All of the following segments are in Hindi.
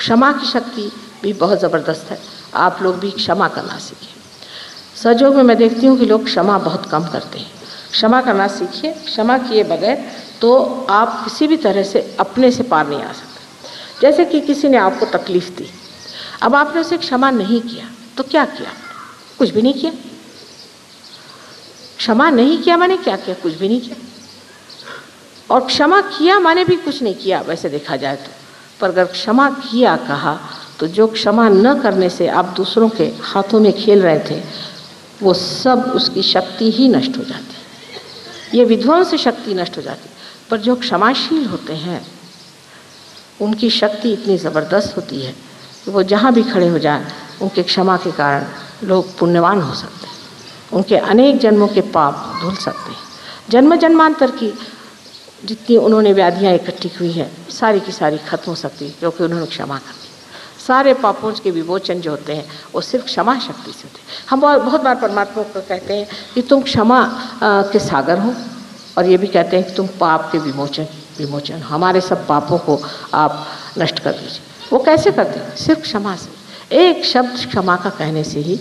क्षमा की शक्ति भी बहुत ज़बरदस्त है। आप लोग भी क्षमा करना सीखिए। सहयोग में मैं देखती हूँ कि लोग क्षमा बहुत कम करते हैं। क्षमा करना सीखिए। क्षमा किए बगैर तो आप किसी भी तरह से अपने से पार नहीं आ सकते। जैसे कि किसी ने आपको तकलीफ़ दी, अब आपने उसे क्षमा नहीं किया तो क्या किया? कुछ भी नहीं किया। क्षमा नहीं किया माने क्या किया? कुछ भी नहीं किया। और क्षमा किया माने भी कुछ नहीं किया वैसे देखा जाए तो। पर अगर क्षमा किया कहा तो जो क्षमा न करने से आप दूसरों के हाथों में खेल रहे थे, वो सब उसकी शक्ति ही नष्ट हो जाती। ये विध्वंस शक्ति नष्ट हो जाती। पर जो क्षमाशील होते हैं उनकी शक्ति इतनी ज़बरदस्त होती है कि वो जहाँ भी खड़े हो जाएं, उनके क्षमा के कारण लोग पुण्यवान हो सकते हैं। उनके अनेक जन्मों के पाप धुल सकते हैं। जन्म जन्मांतर की जितनी उन्होंने व्याधियाँ इकट्ठी हुई हैं, सारी की सारी खत्म हो सकती है क्योंकि उन्होंने क्षमा कर दी। सारे पापों के विमोचन जो होते हैं वो सिर्फ क्षमा शक्ति से होते हैं। हम बहुत बार परमात्मा को कहते हैं कि तुम क्षमा के सागर हो, और ये भी कहते हैं कि तुम पाप के विमोचन हमारे सब पापों को आप नष्ट कर दीजिए। वो कैसे करते हैं? सिर्फ क्षमा से। एक शब्द क्षमा का कहने से ही,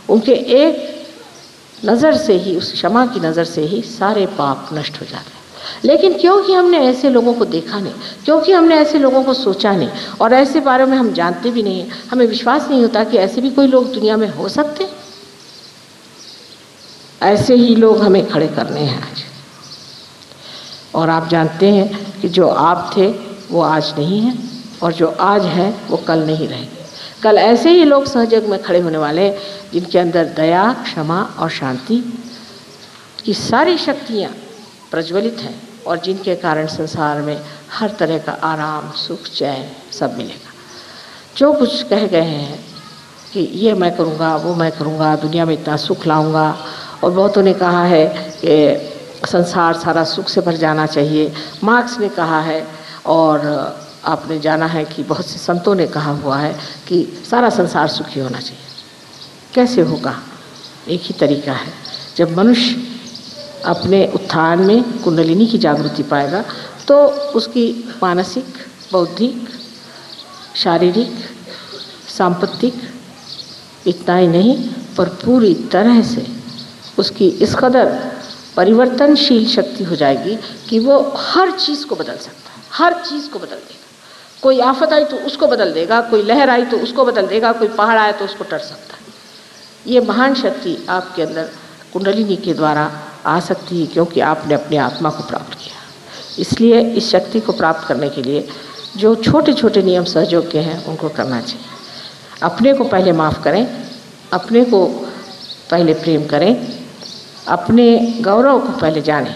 उनके एक नज़र से ही, उस क्षमा की नज़र से ही सारे पाप नष्ट हो जाते हैं। लेकिन क्योंकि हमने ऐसे लोगों को देखा नहीं, क्योंकि हमने ऐसे लोगों को सोचा नहीं, और ऐसे बारे में हम जानते भी नहीं, हमें विश्वास नहीं होता कि ऐसे भी कोई लोग दुनिया में हो सकते। ऐसे ही लोग हमें खड़े करने हैं आज। और आप जानते हैं कि जो आप थे वो आज नहीं है, और जो आज है वो कल नहीं रहेंगे। कल ऐसे ही लोग सहयोग में खड़े होने वाले हैं जिनके अंदर दया, क्षमा और शांति की सारी शक्तियाँ प्रज्वलित हैं, और जिनके कारण संसार में हर तरह का आराम, सुख, चैन सब मिलेगा। जो कुछ कह गए हैं कि ये मैं करूँगा, वो मैं करूँगा, दुनिया में इतना सुख लाऊंगा, और बहुतों ने कहा है कि संसार सारा सुख से भर जाना चाहिए, मार्क्स ने कहा है, और आपने जाना है कि बहुत से संतों ने कहा हुआ है कि सारा संसार सुखी होना चाहिए। कैसे होगा? एक ही तरीका है, जब मनुष्य अपने उत्थान में कुंडलिनी की जागृति पाएगा तो उसकी मानसिक, बौद्धिक, शारीरिक, सांपत्तिक, इतना ही नहीं पर पूरी तरह से उसकी इस कदर परिवर्तनशील शक्ति हो जाएगी कि वो हर चीज़ को बदल सकता है। हर चीज़ को बदल देगा। कोई आफत आई तो उसको बदल देगा, कोई लहर आई तो उसको बदल देगा, कोई पहाड़ आए तो उसको टर सकता है। ये महान शक्ति आपके अंदर कुंडलिनी के द्वारा आ सकती है क्योंकि आपने अपनी आत्मा को प्राप्त किया। इसलिए इस शक्ति को प्राप्त करने के लिए जो छोटे छोटे नियम सहयोग के हैं उनको करना चाहिए। अपने को पहले माफ़ करें, अपने को पहले प्रेम करें, अपने गौरव को पहले जानें,